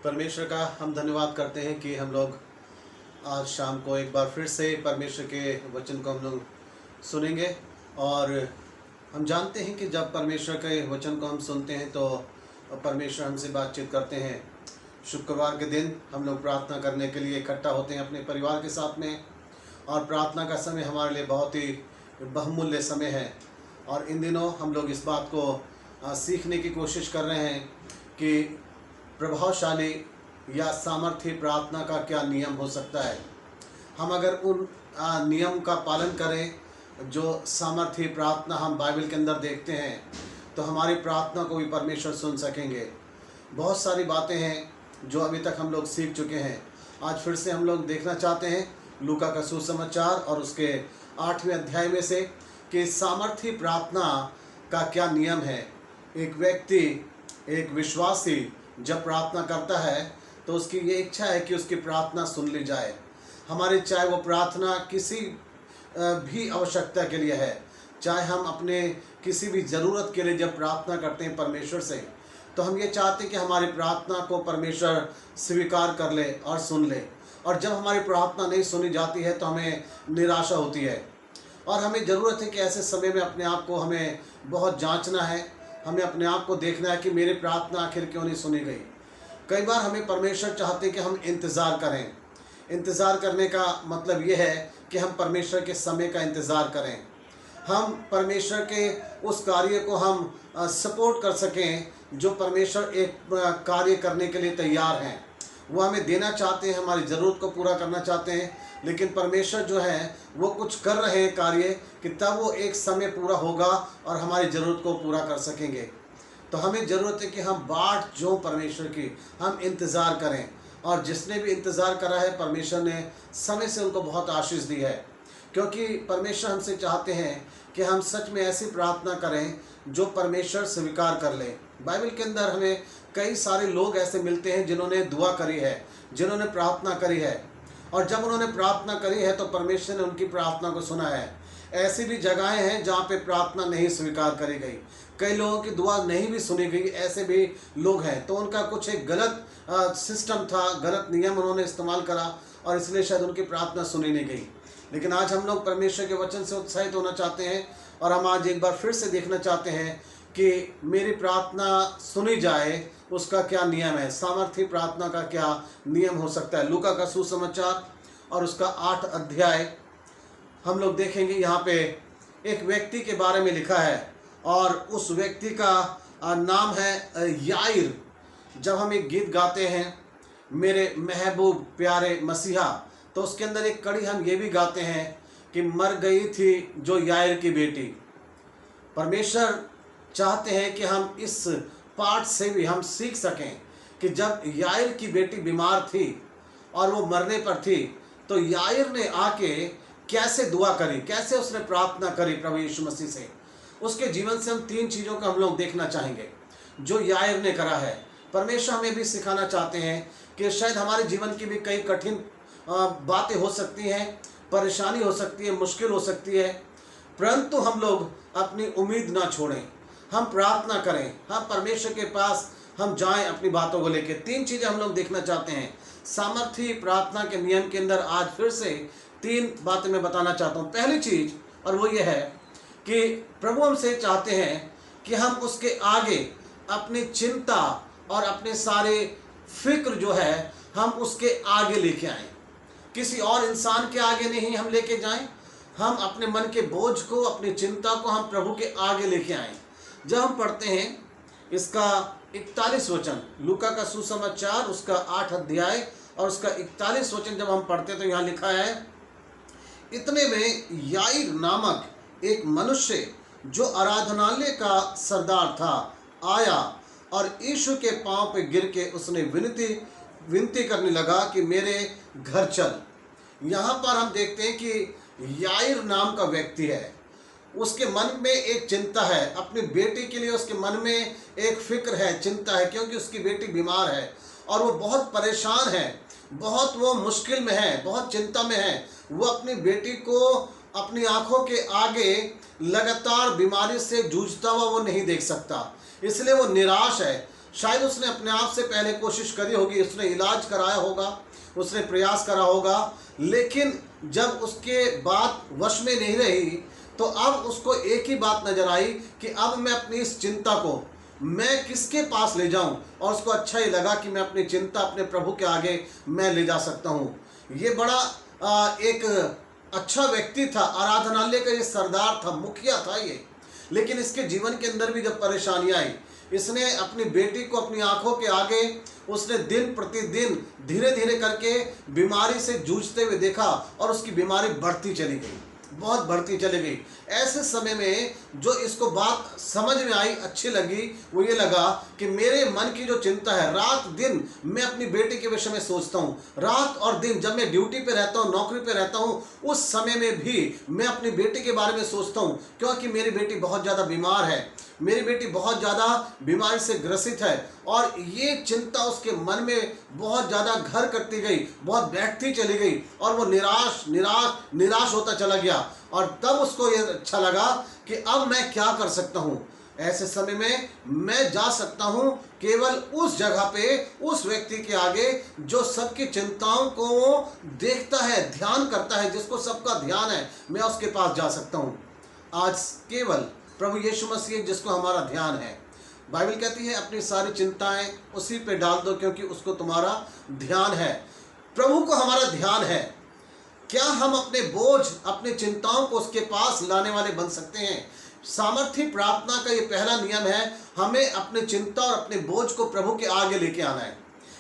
परमेश्वर का हम धन्यवाद करते हैं कि हम लोग आज शाम को एक बार फिर से परमेश्वर के वचन को हम लोग सुनेंगे। और हम जानते हैं कि जब परमेश्वर के वचन को हम सुनते हैं तो परमेश्वर हमसे बातचीत करते हैं। शुक्रवार के दिन हम लोग प्रार्थना करने के लिए इकट्ठा होते हैं अपने परिवार के साथ में, और प्रार्थना का समय हमारे लिए बहुत ही बहुमूल्य समय है। और इन दिनों हम लोग इस बात को सीखने की कोशिश कर रहे हैं कि प्रभावशाली या सामर्थ्य प्रार्थना का क्या नियम हो सकता है। हम अगर उन नियम का पालन करें जो सामर्थ्य प्रार्थना हम बाइबल के अंदर देखते हैं, तो हमारी प्रार्थना को भी परमेश्वर सुन सकेंगे। बहुत सारी बातें हैं जो अभी तक हम लोग सीख चुके हैं। आज फिर से हम लोग देखना चाहते हैं लूका का सुसमाचार और उसके 8वें अध्याय में से कि सामर्थ्य प्रार्थना का क्या नियम है। एक व्यक्ति, एक विश्वासी जब प्रार्थना करता है तो उसकी ये इच्छा है कि उसकी प्रार्थना सुन ली जाए। हमारी चाहे वो प्रार्थना किसी भी आवश्यकता के लिए है, चाहे हम अपने किसी भी ज़रूरत के लिए जब प्रार्थना करते हैं परमेश्वर से, तो हम ये चाहते हैं कि हमारी प्रार्थना को परमेश्वर स्वीकार कर ले और सुन ले। और जब हमारी प्रार्थना नहीं सुनी जाती है तो हमें निराशा होती है, और हमें ज़रूरत है कि ऐसे समय में अपने आप को हमें बहुत जांचना है। हमें अपने आप को देखना है कि मेरी प्रार्थना आखिर क्यों नहीं सुनी गई। कई बार हमें परमेश्वर चाहते हैं कि हम इंतज़ार करें। इंतज़ार करने का मतलब ये है कि हम परमेश्वर के समय का इंतज़ार करें। हम परमेश्वर के उस कार्य को हम सपोर्ट कर सकें जो परमेश्वर एक कार्य करने के लिए तैयार हैं। वो हमें देना चाहते हैं, हमारी ज़रूरत को पूरा करना चाहते हैं, लेकिन परमेश्वर जो है वो कुछ कर रहे हैं कार्य कि तब वो एक समय पूरा होगा और हमारी ज़रूरत को पूरा कर सकेंगे। तो हमें ज़रूरत है कि हम बाट जो परमेश्वर की हम इंतज़ार करें। और जिसने भी इंतज़ार करा है परमेश्वर ने समय से उनको बहुत आशीष दी है, क्योंकि परमेश्वर हमसे चाहते हैं कि हम सच में ऐसी प्रार्थना करें जो परमेश्वर स्वीकार कर ले। बाइबल के अंदर हमें कई सारे लोग ऐसे मिलते हैं जिन्होंने दुआ करी है, जिन्होंने प्रार्थना करी है, और जब उन्होंने प्रार्थना करी है तो परमेश्वर ने उनकी प्रार्थना को सुना है। ऐसी भी जगहें हैं जहाँ पे प्रार्थना नहीं स्वीकार करी गई, कई लोगों की दुआ नहीं भी सुनी गई, ऐसे भी लोग हैं। तो उनका कुछ एक गलत सिस्टम था, गलत नियम उन्होंने इस्तेमाल करा, और इसलिए शायद उनकी प्रार्थना सुनी नहीं गई। लेकिन आज हम लोग परमेश्वर के वचन से उत्साहित होना चाहते हैं, और हम आज एक बार फिर से देखना चाहते हैं कि मेरी प्रार्थना सुनी जाए, उसका क्या नियम है, सामर्थ्य प्रार्थना का क्या नियम हो सकता है। लूका का सुसमाचार और उसका 8 अध्याय हम लोग देखेंगे। यहाँ पे एक व्यक्ति के बारे में लिखा है, और उस व्यक्ति का नाम है याइर। जब हम एक गीत गाते हैं मेरे महबूब प्यारे मसीहा, तो उसके अंदर एक कड़ी हम ये भी गाते हैं कि मर गई थी जो याइर की बेटी। परमेश्वर चाहते हैं कि हम इस पाठ से भी हम सीख सकें कि जब याइर की बेटी बीमार थी और वो मरने पर थी, तो याइर ने आके कैसे दुआ करी, कैसे उसने प्रार्थना करी प्रभु यीशु मसीह से। उसके जीवन से हम 3 चीज़ों को हम लोग देखना चाहेंगे जो याइर ने करा है। परमेश्वर हमें भी सिखाना चाहते हैं कि शायद हमारे जीवन की भी कई कठिन बातें हो सकती हैं, परेशानी हो सकती है, मुश्किल हो सकती है, परंतु हम लोग अपनी उम्मीद ना छोड़ें, हम प्रार्थना करें, हम परमेश्वर के पास हम जाएं अपनी बातों को लेकर। 3 चीज़ें हम लोग देखना चाहते हैं सामर्थ्य प्रार्थना के नियम के अंदर। आज फिर से 3 बातें मैं बताना चाहता हूँ। पहली चीज़, और वो ये है कि प्रभु हमसे चाहते हैं कि हम उसके आगे अपनी चिंता और अपने सारे फिक्र जो है हम उसके आगे लेके आएँ। किसी और इंसान के आगे नहीं हम लेके जाएं, हम अपने मन के बोझ को, अपनी चिंता को हम प्रभु के आगे लेके आएँ। जब हम पढ़ते हैं इसका 41 वचन, लूका का सुसमाचार उसका 8 अध्याय और उसका 41 वचन जब हम पढ़ते हैं तो यहाँ लिखा है, इतने में याइर नामक एक मनुष्य जो आराधनालय का सरदार था आया, और यीशु के पांव पे गिर के उसने विनती करने लगा कि मेरे घर चल। यहाँ पर हम देखते हैं कि याइर नाम का व्यक्ति है, उसके मन में एक चिंता है अपनी बेटी के लिए, उसके मन में एक फिक्र है, चिंता है, क्योंकि उसकी बेटी बीमार है और वो बहुत परेशान है, बहुत वो मुश्किल में है, बहुत चिंता में है। वो अपनी बेटी को अपनी आंखों के आगे लगातार बीमारी से जूझता हुआ वो नहीं देख सकता, इसलिए वो निराश है। शायद उसने अपने आप से पहले कोशिश करी होगी, उसने इलाज कराया होगा, उसने प्रयास करा होगा, लेकिन जब उसके बात वश में नहीं रही तो अब उसको एक ही बात नजर आई कि अब मैं अपनी इस चिंता को मैं किसके पास ले जाऊं, और उसको अच्छा ही लगा कि मैं अपनी चिंता अपने प्रभु के आगे मैं ले जा सकता हूं। ये बड़ा एक अच्छा व्यक्ति था, आराधनालय का ये सरदार था, मुखिया था ये, लेकिन इसके जीवन के अंदर भी जब परेशानियां आई, इसने अपनी बेटी को अपनी आंखों के आगे उसने दिन प्रतिदिन धीरे धीरे करके बीमारी से जूझते हुए देखा, और उसकी बीमारी बढ़ती चली गई, बहुत बढ़ती चली गई। ऐसे समय में जो इसको बात समझ में आई, अच्छी लगी, वो ये लगा कि मेरे मन की जो चिंता है, रात दिन मैं अपनी बेटी के विषय में सोचता हूँ, रात और दिन जब मैं ड्यूटी पे रहता हूँ, नौकरी पे रहता हूँ, उस समय में भी मैं अपनी बेटी के बारे में सोचता हूँ, क्योंकि मेरी बेटी बहुत ज़्यादा बीमार है, मेरी बेटी बहुत ज़्यादा बीमारी से ग्रसित है। और ये चिंता उसके मन में बहुत ज़्यादा घर करती गई, बहुत बैठती चली गई, और वो निराश निराश निराश होता चला गया। और तब उसको ये अच्छा लगा कि अब मैं क्या कर सकता हूँ। ऐसे समय में मैं जा सकता हूँ केवल उस जगह पे, उस व्यक्ति के आगे जो सबकी चिंताओं को देखता है, ध्यान करता है, जिसको सबका ध्यान है, मैं उसके पास जा सकता हूँ। आज केवल प्रभु यीशु मसीह जिसको हमारा ध्यान है, बाइबल कहती है अपनी सारी चिंताएं उसी पे डाल दो क्योंकि उसको तुम्हारा ध्यान है। प्रभु को हमारा ध्यान है। क्या हम अपने बोझ, अपनी चिंताओं को उसके पास लाने वाले बन सकते हैं? सामर्थी प्रार्थना का ये पहला नियम है, हमें अपनी चिंता और अपने बोझ को प्रभु के आगे लेके आना है।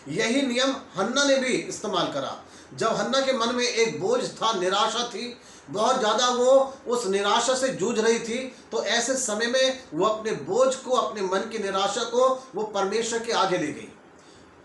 यही नियम हन्ना ने भी इस्तेमाल करा। जब हन्ना के मन में एक बोझ था, निराशा थी, बहुत ज़्यादा वो उस निराशा से जूझ रही थी, तो ऐसे समय में वो अपने बोझ को, अपने मन की निराशा को वो परमेश्वर के आगे ले गई।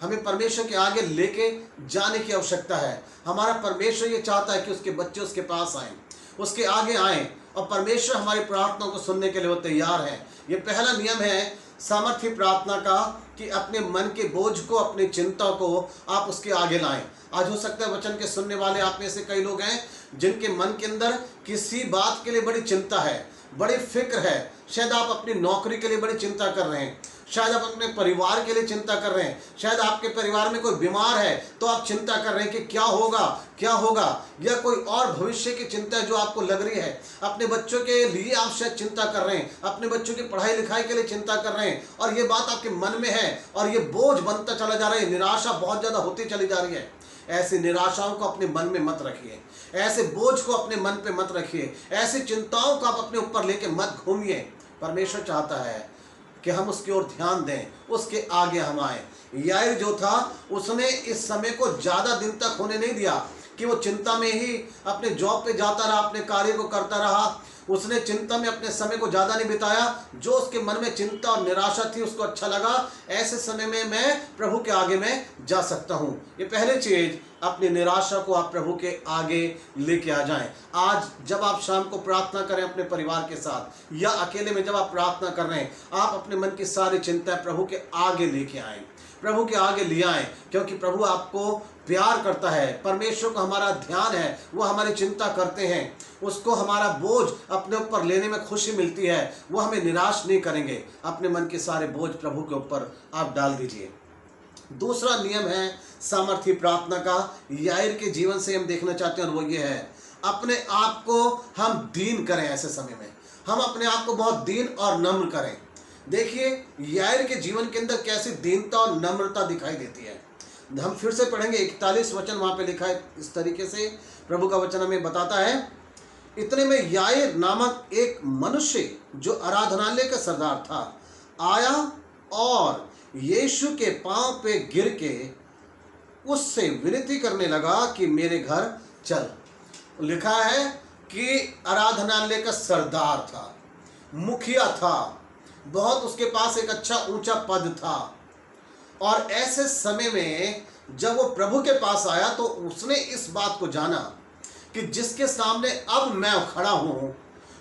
हमें परमेश्वर के आगे लेके जाने की आवश्यकता है। हमारा परमेश्वर ये चाहता है कि उसके बच्चे उसके पास आएं, उसके आगे आएं, और परमेश्वर हमारी प्रार्थना को सुनने के लिए वो तैयार है। ये पहला नियम है सामर्थी प्रार्थना का कि अपने मन के बोझ को, अपनी चिंता को आप उसके आगे लाएं। आज हो सकता है वचन के सुनने वाले आप में से कई लोग हैं जिनके मन के अंदर किसी बात के लिए बड़ी चिंता है, बड़ी फिक्र है। शायद आप अपनी नौकरी के लिए बड़ी चिंता कर रहे हैं, शायद आप अपने परिवार के लिए चिंता कर रहे हैं, शायद आपके परिवार में कोई बीमार है तो आप चिंता कर रहे हैं कि क्या होगा क्या होगा, या कोई और भविष्य की चिंता जो आपको लग रही है। अपने बच्चों के लिए आप शायद चिंता कर रहे हैं, अपने बच्चों की पढ़ाई लिखाई के लिए चिंता कर रहे हैं, और ये बात आपके मन में है और ये बोझ बनता चला जा रहा है, निराशा बहुत ज़्यादा होती चली जा रही है। ऐसी निराशाओं को अपने मन में मत रखिए, ऐसे बोझ को अपने मन पे मत रखिए, ऐसी चिंताओं को आप अपने ऊपर लेके मत घूमिए। परमेश्वर चाहता है कि हम उसकी ओर ध्यान दें, उसके आगे हम आए। याईर जो था, उसने इस समय को ज़्यादा दिन तक होने नहीं दिया कि वो चिंता में ही अपने जॉब पे जाता रहा, अपने कार्य को करता रहा। उसने चिंता में अपने समय को ज़्यादा नहीं बिताया। जो उसके मन में चिंता और निराशा थी, उसको अच्छा लगा ऐसे समय में मैं प्रभु के आगे में जा सकता हूँ। ये पहली चीज़, अपनी निराशा को आप प्रभु के आगे लेके आ जाएं। आज जब आप शाम को प्रार्थना करें अपने परिवार के साथ, या अकेले में जब आप प्रार्थना कर रहे हैं, आप अपने मन की सारी चिंता प्रभु के आगे लेके आएं, प्रभु के आगे ले आएं, क्योंकि प्रभु आपको प्यार करता है। परमेश्वर को हमारा ध्यान है, वो हमारी चिंता करते हैं, उसको हमारा बोझ अपने ऊपर लेने में खुशी मिलती है, वो हमें निराश नहीं करेंगे। अपने मन के सारे बोझ प्रभु के ऊपर आप डाल दीजिए। दूसरा नियम है सामर्थी प्रार्थना का, याईर के जीवन से हम देखना चाहते हैं, और वो ये है, अपने आप को हम दीन करें। ऐसे समय में हम अपने आप को बहुत दीन और नम्र करें। देखिए याईर के जीवन के अंदर कैसी दीनता और नम्रता दिखाई देती है। हम फिर से पढ़ेंगे 41 वचन, वहाँ पे लिखा है इस तरीके से, प्रभु का वचन हमें बताता है, इतने में याईर नामक एक मनुष्य जो आराधनालय का सरदार था आया और यीशु के पांव पे गिर के उससे विनती करने लगा कि मेरे घर चल। लिखा है कि आराधनालय का सरदार था, मुखिया था, बहुत उसके पास एक अच्छा ऊंचा पद था, और ऐसे समय में जब वो प्रभु के पास आया तो उसने इस बात को जाना कि जिसके सामने अब मैं खड़ा हूँ,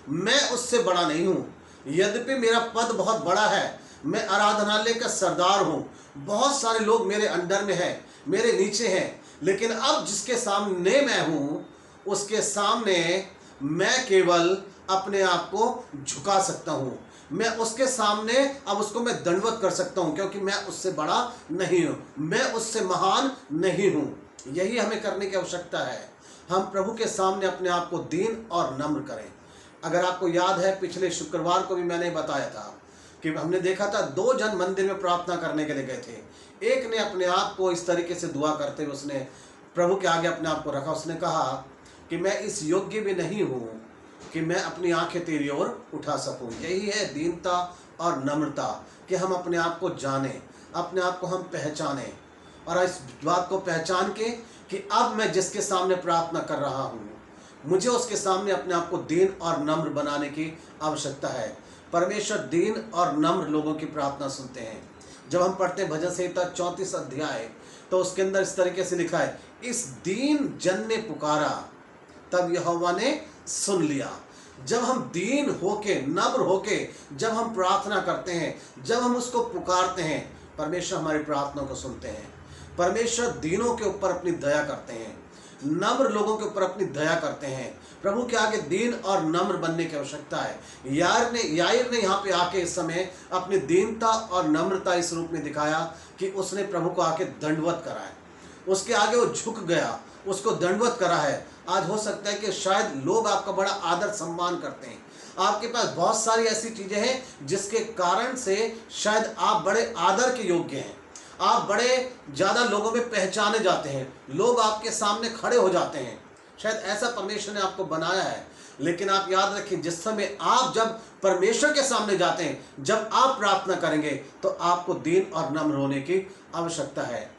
मैं उससे बड़ा नहीं हूँ। यद्यपि मेरा पद बहुत बड़ा है, मैं आराधनालय का सरदार हूँ, बहुत सारे लोग मेरे अंडर में हैं, मेरे नीचे हैं, लेकिन अब जिसके सामने मैं हूँ, उसके सामने मैं केवल अपने आप को झुका सकता हूँ, मैं उसके सामने अब उसको मैं दंडवत कर सकता हूं, क्योंकि मैं उससे बड़ा नहीं हूं, मैं उससे महान नहीं हूं। यही हमें करने की आवश्यकता है। हम प्रभु के सामने अपने आप को दीन और नम्र करें। अगर आपको याद है, पिछले शुक्रवार को भी मैंने बताया था कि हमने देखा था 2 जन मंदिर में प्रार्थना करने के लिए गए थे। एक ने अपने आप को इस तरीके से दुआ करते हुए उसने प्रभु के आगे अपने आप को रखा। उसने कहा कि मैं इस योग्य भी नहीं हूँ कि मैं अपनी आंखें तेरी ओर उठा सकूं। यही है दीनता और नम्रता, कि हम अपने आप को जानें, अपने आप को हम पहचानें, और इस बात को पहचान के कि अब मैं जिसके सामने प्रार्थना कर रहा हूँ, मुझे उसके सामने अपने आप को दीन और नम्र बनाने की आवश्यकता है। परमेश्वर दीन और नम्र लोगों की प्रार्थना सुनते हैं। जब हम पढ़ते हैं भजन संहिता 34 अध्याय, तो उसके अंदर इस तरीके से लिखा है, इस दीन जन ने पुकारा तब यहोवा ने सुन लिया। जब हम दीन होके, नम्र होके जब हम प्रार्थना करते हैं, जब हम उसको पुकारते हैं, परमेश्वर हमारी प्रार्थना को सुनते हैं। परमेश्वर दीनों के ऊपर अपनी दया करते हैं, नम्र लोगों के ऊपर अपनी दया करते हैं। प्रभु के आगे दीन और नम्र बनने की आवश्यकता है। याईर ने यहाँ पे आके इस समय अपनी दीनता और नम्रता इस रूप में दिखाया कि उसने प्रभु को आके दंडवत करा है, उसके आगे वो झुक गया, उसको दंडवत करा है। आज हो सकता है कि शायद लोग आपका बड़ा आदर सम्मान करते हैं, आपके पास बहुत सारी ऐसी चीजें हैं जिसके कारण से शायद आप बड़े आदर के योग्य हैं, आप बड़े ज़्यादा लोगों में पहचाने जाते हैं, लोग आपके सामने खड़े हो जाते हैं। शायद ऐसा परमेश्वर ने आपको बनाया है। लेकिन आप याद रखें, जिस समय आप जब परमेश्वर के सामने जाते हैं, जब आप प्रार्थना करेंगे, तो आपको दीन और नम्र होने की आवश्यकता है।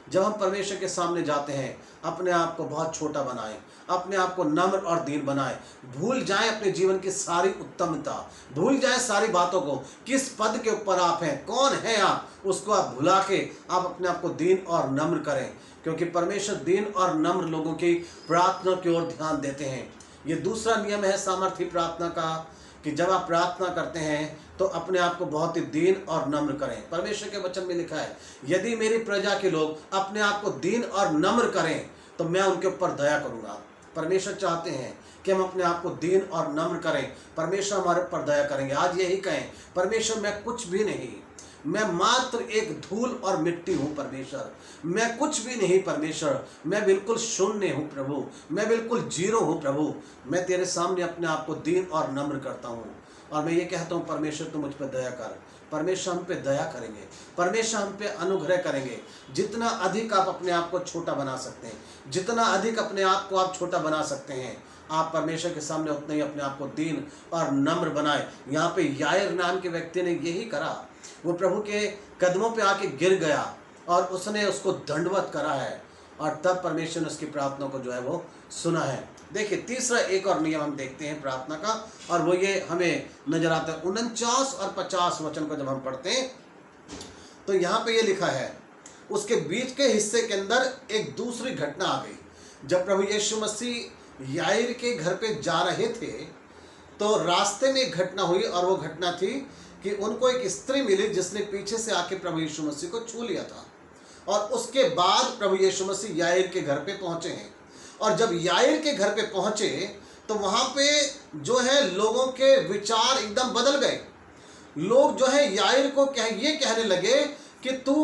जब हम परमेश्वर के सामने जाते हैं, अपने आप को बहुत छोटा बनाएं, अपने आप को नम्र और दीन बनाएं। भूल जाएं अपने जीवन की सारी उत्तमता, भूल जाएं सारी बातों को, किस पद के ऊपर आप हैं, कौन हैं आप, उसको आप भुला के आप अपने आप को दीन और नम्र करें, क्योंकि परमेश्वर दीन और नम्र लोगों की प्रार्थना की ओर ध्यान देते हैं। ये दूसरा नियम है सामर्थी प्रार्थना का, कि जब आप प्रार्थना करते हैं तो अपने आप को बहुत ही दीन और नम्र करें। परमेश्वर के वचन में लिखा है, यदि मेरी प्रजा के लोग अपने आप को दीन और नम्र करें तो मैं उनके ऊपर दया करूंगा। परमेश्वर चाहते हैं कि हम अपने आप को दीन और नम्र करें, परमेश्वर हमारे ऊपर दया करेंगे। आज यही कहें, परमेश्वर मैं कुछ भी नहीं, मैं मात्र एक धूल और मिट्टी हूँ परमेश्वर, मैं कुछ भी नहीं परमेश्वर, मैं बिल्कुल शून्य हूँ प्रभु, मैं बिल्कुल जीरो हूँ प्रभु। मैं तेरे सामने अपने आप को दीन और नम्र करता हूँ, और मैं ये कहता हूँ, परमेश्वर तू मुझ पर दया कर। परमेश्वर हम पे दया करेंगे, परमेश्वर हम पे अनुग्रह करेंगे। जितना अधिक आप अपने आप को छोटा बना सकते हैं, जितना अधिक अपने आप को आप छोटा बना सकते हैं, आप परमेश्वर के सामने उतना ही अपने आप को दीन और नम्र बनाए। यहाँ पे याईर नाम के व्यक्ति ने यही करा। वो प्रभु के कदमों पे आके गिर गया और उसने उसको दंडवत करा है, और तब परमेश्वर ने उसकी प्रार्थना को जो है वो सुना है। देखिए, तीसरा एक और नियम हम देखते हैं प्रार्थना का, और वो ये हमें नजर आता है 49 और 50 वचन को जब हम पढ़ते हैं, तो यहाँ पे ये लिखा है, उसके बीच के हिस्से के अंदर एक दूसरी घटना आ गई। जब प्रभु यीशु मसीह याईर के घर पे जा रहे थे, तो रास्ते में एक घटना हुई, और वो घटना थी कि उनको एक स्त्री मिली जिसने पीछे से आके प्रभु यीशु मसीह को छू लिया था। और उसके बाद प्रभु यीशु मसीह याईर के घर पे पहुंचे हैं, और जब याईर के घर पे पहुंचे तो वहां पे जो है लोगों के विचार एकदम बदल गए। लोग जो है याईर को ये कहने लगे कि तू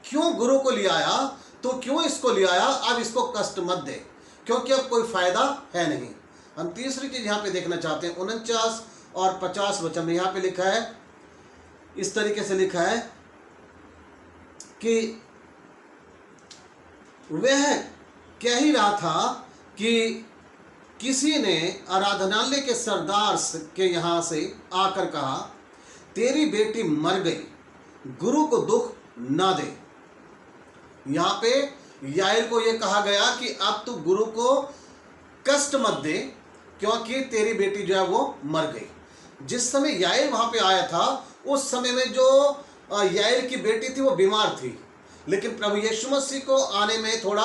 क्यों गुरु को ले आया, तू क्यों इसको ले आया, अब इसको कष्ट मत दे, क्योंकि अब कोई फायदा है नहीं। हम तीसरी चीज यहाँ पे देखना चाहते हैं, 49 और 50 वचन में यहाँ पे लिखा है, इस तरीके से लिखा है कि वह कह ही रहा था कि किसी ने आराधनालय के सरदार के यहाँ से आकर कहा, तेरी बेटी मर गई, गुरु को दुख ना दे। यहाँ पे याईर को यह कहा गया कि अब तू गुरु को कष्ट मत दे, क्योंकि तेरी बेटी जो है वो मर गई। जिस समय याईर वहां पे आया था, उस समय में जो याईर की बेटी थी वो बीमार थी, लेकिन प्रभु यीशु मसीह को आने में थोड़ा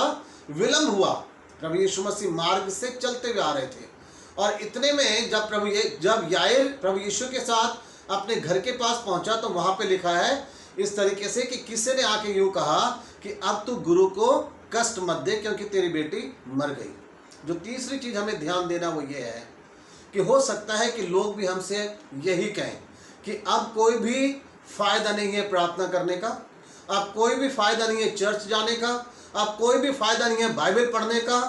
विलंब हुआ। प्रभु यीशु मसीह मार्ग से चलते हुए आ रहे थे, और इतने में जब याईर प्रभु यीशु के साथ अपने घर के पास पहुंचा, तो वहां पे लिखा है इस तरीके से कि किसी ने आके यूं कहा कि अब तू गुरु को कष्ट मत दे, क्योंकि तेरी बेटी मर गई। जो तीसरी चीज हमें ध्यान देना वो ये है कि हो सकता है कि लोग भी हमसे यही कहें कि अब कोई भी फायदा नहीं है प्रार्थना करने का, अब कोई भी फायदा नहीं है चर्च जाने का, अब कोई भी फायदा नहीं है बाइबल पढ़ने का,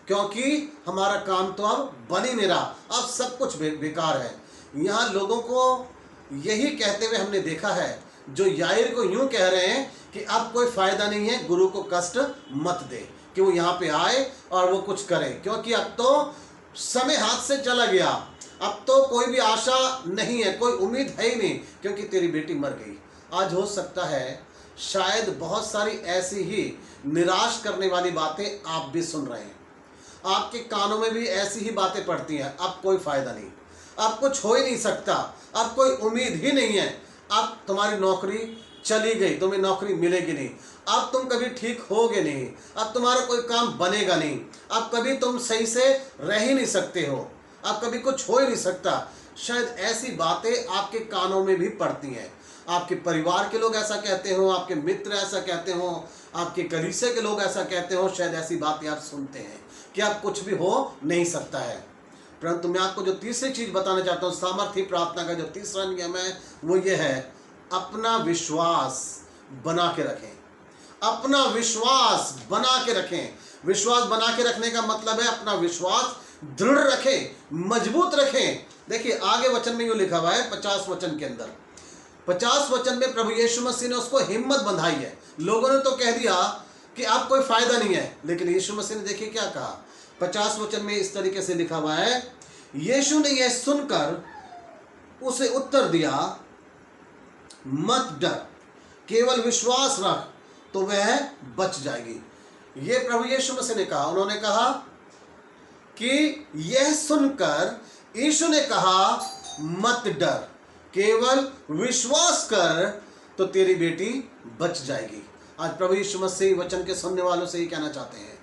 क्योंकि हमारा काम तो अब बन ही नहीं रहा, अब सब कुछ बेकार है। यहाँ लोगों को यही कहते हुए हमने देखा है, जो याईर को यूं कह रहे हैं कि अब कोई फायदा नहीं है, गुरु को कष्ट मत दे कि वो यहाँ पे आए और वो कुछ करे, क्योंकि अब तो समय हाथ से चला गया, अब तो कोई भी आशा नहीं है, कोई उम्मीद है ही नहीं, क्योंकि तेरी बेटी मर गई। आज हो सकता है शायद बहुत सारी ऐसी ही निराश करने वाली बातें आप भी सुन रहे हैं, आपके कानों में भी ऐसी ही बातें पड़ती हैं, अब कोई फायदा नहीं, अब कुछ हो ही नहीं सकता, अब कोई उम्मीद ही नहीं है, अब तुम्हारी नौकरी चली गई, तुम्हें नौकरी मिलेगी नहीं, अब तुम कभी ठीक होगे नहीं, अब तुम्हारा कोई काम बनेगा नहीं, अब कभी तुम सही से रह ही नहीं सकते हो, अब कभी कुछ हो ही नहीं सकता। शायद ऐसी बातें आपके कानों में भी पड़ती हैं, आपके परिवार के लोग ऐसा कहते हो, आपके मित्र ऐसा कहते हो, आपके कलीसिया के लोग ऐसा कहते हो, शायद ऐसी बातें आप सुनते हैं कि अब कुछ भी हो नहीं सकता है। परंतु मैं आपको जो तीसरी चीज बताना चाहता हूँ, सामर्थ्य प्रार्थना का जो तीसरा नियम है वो ये है, अपना विश्वास बना के रखें, अपना विश्वास बना के रखें। विश्वास बना के रखने का मतलब है अपना विश्वास दृढ़ रखें, मजबूत रखें। देखिए आगे वचन में यूं लिखा हुआ है 50 वचन के अंदर, 50 वचन में प्रभु यीशु मसीह ने उसको हिम्मत बंधाई है। लोगों ने तो कह दिया कि अब कोई फायदा नहीं है, लेकिन यीशु मसीह ने देखिए क्या कहा, 50 वचन में इस तरीके से लिखा हुआ है, यीशु ने यह सुनकर उसे उत्तर दिया, मत डर, केवल विश्वास रख तो वह बच जाएगी। ये प्रभु यीशु मसीह ने कहा। उन्होंने कहा कि यह सुनकर यीशु ने कहा मत डर, केवल विश्वास कर तो तेरी बेटी बच जाएगी। आज प्रभु यीशु मसीह वचन के सुनने वालों से ही कहना चाहते हैं,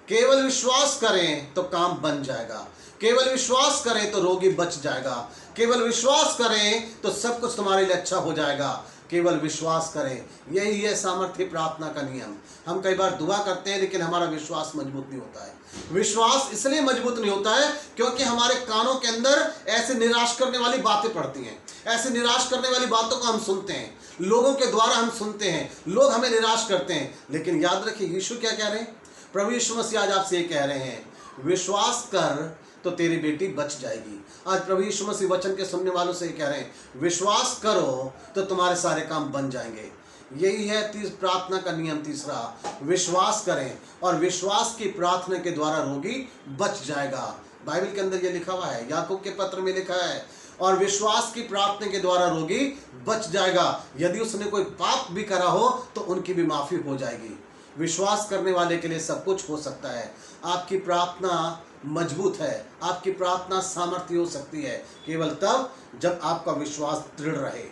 केवल विश्वास करें तो काम बन जाएगा, केवल विश्वास करें तो रोगी बच जाएगा, केवल विश्वास करें तो सब कुछ तुम्हारे लिए अच्छा हो जाएगा, केवल विश्वास करें। यही है सामर्थ्य प्रार्थना का नियम। हम कई बार दुआ करते हैं लेकिन हमारा विश्वास मजबूत नहीं होता है। विश्वास इसलिए मजबूत नहीं होता है क्योंकि हमारे कानों के अंदर ऐसे निराश करने वाली बातें पड़ती हैं, ऐसे निराश करने वाली बातों को हम सुनते हैं, लोगों के द्वारा हम सुनते हैं, लोग हमें निराश करते हैं। लेकिन याद रखिए यीशु क्या कह रहे हैं, प्रभु यीशु मसीह आज आपसे ये कह रहे हैं, विश्वास कर तो तेरी बेटी बच जाएगी। आज प्रभु यीशु मसीह वचन के सुनने वालों से कह रहे हैं, विश्वास करो तो तुम्हारे सारे काम बन जाएंगे। यही है प्रार्थना का नियम तीसरा, विश्वास करें और विश्वास की प्रार्थना के द्वारा रोगी बच जाएगा। बाइबल के अंदर ये लिखा हुआ है, याकूब के पत्र में लिखा है, और विश्वास की प्रार्थना के द्वारा रोगी बच जाएगा। यदि उसने कोई पाप भी करा हो तो उनकी भी माफी हो जाएगी। विश्वास करने वाले के लिए सब कुछ हो सकता है। आपकी प्रार्थना मजबूत है, आपकी प्रार्थना सामर्थ्य हो सकती है केवल तब जब आपका विश्वास दृढ़ रहे।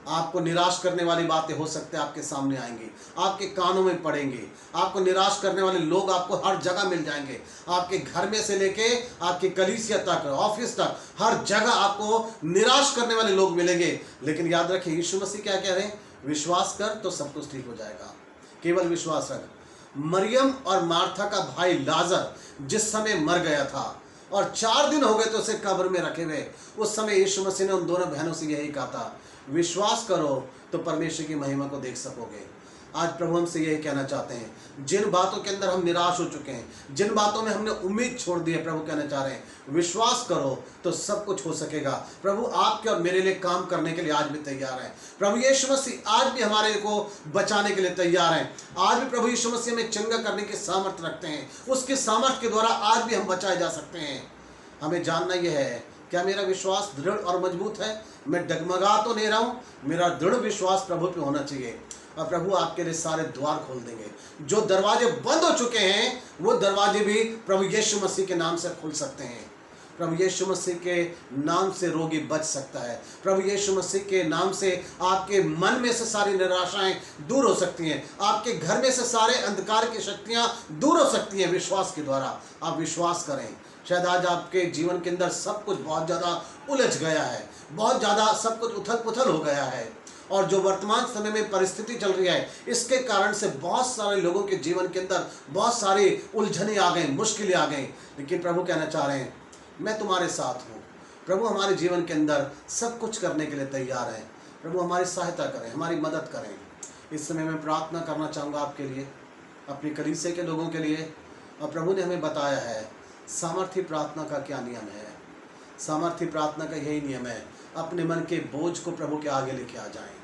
आपको निराश करने वाली बातें हो सकते हैं आपके सामने आएंगी, आपके कानों में पड़ेंगी, आपको निराश करने वाले लोग आपको हर जगह मिल जाएंगे, आपके घर में से लेके आपके कलीसिया तक, ऑफिस तक, हर जगह आपको निराश करने वाले लोग मिलेंगे। लेकिन याद रखिए यीशु मसीह क्या कह रहे हैं, विश्वास कर तो सब कुछ ठीक हो जाएगा, केवल विश्वास रख। मरियम और मार्था का भाई लाजर जिस समय मर गया था और 4 दिन हो गए तो उसे कब्र में रखे हुए, उस समय यीशु मसीह ने उन दोनों बहनों से यही कहा था, विश्वास करो तो परमेश्वर की महिमा को देख सकोगे। आज प्रभु हमसे यही कहना चाहते हैं, जिन बातों के अंदर हम निराश हो चुके हैं, जिन बातों में हमने उम्मीद छोड़ दी है, प्रभु कहना चाह रहे हैं, विश्वास करो तो सब कुछ हो सकेगा। प्रभु आपके और मेरे लिए काम करने के लिए आज भी तैयार है। प्रभु यीशु मसीह आज भी हमारे को बचाने के लिए तैयार है। आज भी प्रभु यीशु मसीह हमें चंगा करने की सामर्थ्य रखते हैं, उसके सामर्थ्य के द्वारा आज भी हम बचाए जा सकते हैं। हमें जानना यह है, क्या मेरा विश्वास दृढ़ और मजबूत है? मैं डगमगा तो नहीं रहा हूँ, मेरा दृढ़ विश्वास प्रभु पे होना चाहिए और प्रभु आपके लिए सारे द्वार खोल देंगे। जो दरवाजे बंद हो चुके हैं वो दरवाजे भी प्रभु यीशु मसीह के नाम से खुल सकते हैं। प्रभु यीशु मसीह के नाम से रोगी बच सकता है। प्रभु यीशु मसीह के नाम से आपके मन में से सारी निराशाएं दूर हो सकती हैं, आपके घर में से सारे अंधकार की शक्तियां दूर हो सकती हैं विश्वास के द्वारा। आप विश्वास करें। शायद आज आपके जीवन के अंदर सब कुछ बहुत ज़्यादा उलझ गया है, बहुत ज़्यादा सब कुछ उथल पुथल हो गया है, और जो वर्तमान समय में परिस्थिति चल रही है इसके कारण से बहुत सारे लोगों के जीवन के अंदर बहुत सारी उलझनें आ गई, मुश्किलें आ गई। लेकिन प्रभु कहना चाह रहे हैं, मैं तुम्हारे साथ हूँ, प्रभु हमारे जीवन के अंदर सब कुछ करने के लिए तैयार है। प्रभु हमारी सहायता करें, हमारी मदद करें। इस समय मैं प्रार्थना करना चाहूँगा आपके लिए, अपनी कलीसिया के लोगों के लिए। और प्रभु ने हमें बताया है सामर्थ्य प्रार्थना का क्या नियम है। सामर्थ्य प्रार्थना का यही नियम है, अपने मन के बोझ को प्रभु के आगे लेके आ जाएं,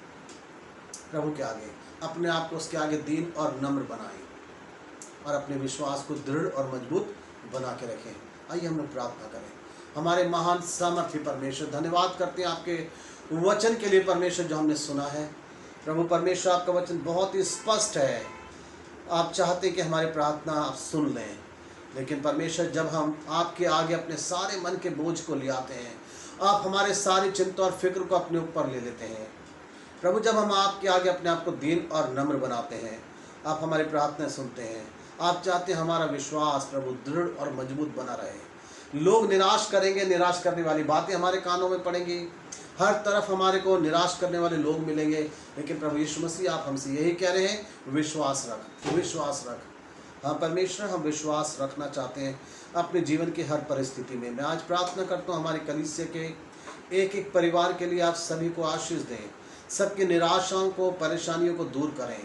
प्रभु के आगे अपने आप को उसके आगे दीन और नम्र बनाएं और अपने विश्वास को दृढ़ और मजबूत बना के रखें। आइए हम लोग प्रार्थना करें। हमारे महान सामर्थ्य परमेश्वर, धन्यवाद करते हैं आपके वचन के लिए परमेश्वर, जो हमने सुना है। प्रभु परमेश्वर, आपका वचन बहुत ही स्पष्ट है। आप चाहते कि हमारी प्रार्थना आप सुन लें, लेकिन परमेश्वर जब हम आपके आगे अपने सारे मन के बोझ को ले आते हैं, आप हमारे सारी चिंता और फिक्र को अपने ऊपर ले लेते हैं। प्रभु जब हम आपके आगे अपने आप को दीन और नम्र बनाते हैं, आप हमारी प्रार्थना सुनते हैं। आप चाहते हैं हमारा विश्वास प्रभु दृढ़ और मजबूत बना रहे। लोग निराश करेंगे, निराश करने वाली बातें हमारे कानों में पड़ेंगी, हर तरफ हमारे को निराश करने वाले लोग मिलेंगे, लेकिन प्रभु यीशु मसीह आप हमसे यही कह रहे हैं, विश्वास रख, विश्वास रख। हाँ परमेश्वर, हम विश्वास रखना चाहते हैं अपने जीवन की हर परिस्थिति में। मैं आज प्रार्थना करता हूँ हमारी कलीसिया के एक एक परिवार के लिए आप सभी को आशीष दें, सबकी निराशाओं को, परेशानियों को दूर करें।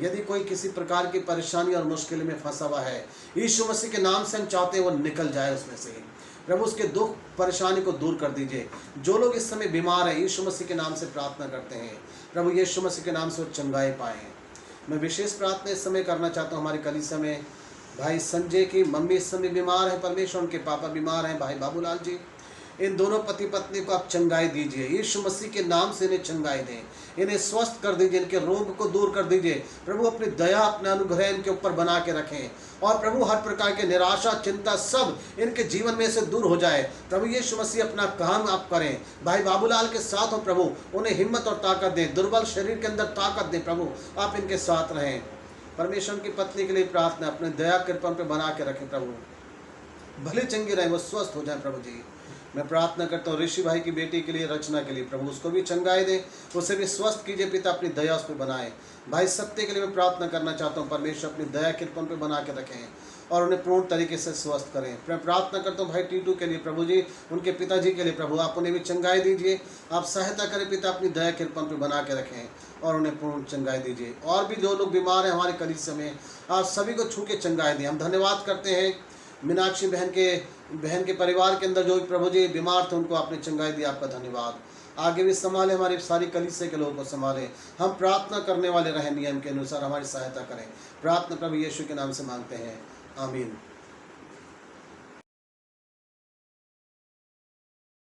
यदि कोई किसी प्रकार की परेशानी और मुश्किल में फंसा हुआ है, यीशु मसीह के नाम से हम चाहते हैं वो निकल जाए उसमें से। प्रभु उसके दुख परेशानी को दूर कर दीजिए। जो लोग इस समय बीमार हैं, यीशु मसीह के नाम से प्रार्थना करते हैं, प्रभु यीशु मसीह के नाम से वो चंगाई पाएँ। मैं विशेष प्रार्थना इस समय करना चाहता हूँ हमारी कलीसिया में भाई संजय की मम्मी इस समय बीमार है परमेश्वर, उनके पापा बीमार हैं, भाई बाबूलाल जी, इन दोनों पति पत्नी को आप चंगाई दीजिए। यीशु मसीह के नाम से इन्हें चंगाई दें, इन्हें स्वस्थ कर दीजिए, इनके रोग को दूर कर दीजिए। प्रभु अपनी दया, अपना अनुग्रह इनके ऊपर बना के रखें, और प्रभु हर प्रकार के निराशा, चिंता सब इनके जीवन में से दूर हो जाए। प्रभु यीशु मसीह अपना काम आप करें, भाई बाबूलाल के साथ हो प्रभु, उन्हें हिम्मत और ताकत दें, दुर्बल शरीर के अंदर ताकत दें। प्रभु आप इनके साथ रहें। परमेश्वर की पत्नी के लिए प्रार्थना, अपने दया कृपा पे बना के रखें। प्रभु भले चंगी रहे, वो स्वस्थ हो जाए। प्रभु जी मैं प्रार्थना करता हूँ ऋषि भाई की बेटी के लिए, रचना के लिए, प्रभु उसको भी चंगाई दें, उसे भी स्वस्थ कीजिए पिता, अपनी दया उस पर बनाए। भाई सत्य के लिए मैं प्रार्थना करना चाहता हूँ, परमेश्वर अपनी दया कृपा पे बना के रखें और उन्हें पूर्ण तरीके से स्वस्थ करें। मैं प्रार्थना करता हूँ भाई टीटू के लिए, प्रभु जी उनके पिताजी के लिए, प्रभु आप उन्हें भी चंगाई दीजिए, आप सहायता करें पिता, अपनी दया कृपा पे बना के रखें और उन्हें पूर्ण चंगाई दीजिए। और भी जो लोग बीमार हैं हमारे कलीसिया में, आप सभी को छू के चंगाई दें। हम धन्यवाद करते हैं मीनाक्षी बहन के परिवार के अंदर जो भी प्रभु जी बीमार थे, उनको आपने चंगाई दी, आपका धन्यवाद। आगे भी संभाले, हमारी सारी कलीसिया के लोगों को संभाले। हम प्रार्थना करने वाले रहें, नियम के अनुसार हमारी सहायता करें। प्रार्थना प्रभु यीशु के नाम से मांगते हैं, आमीन।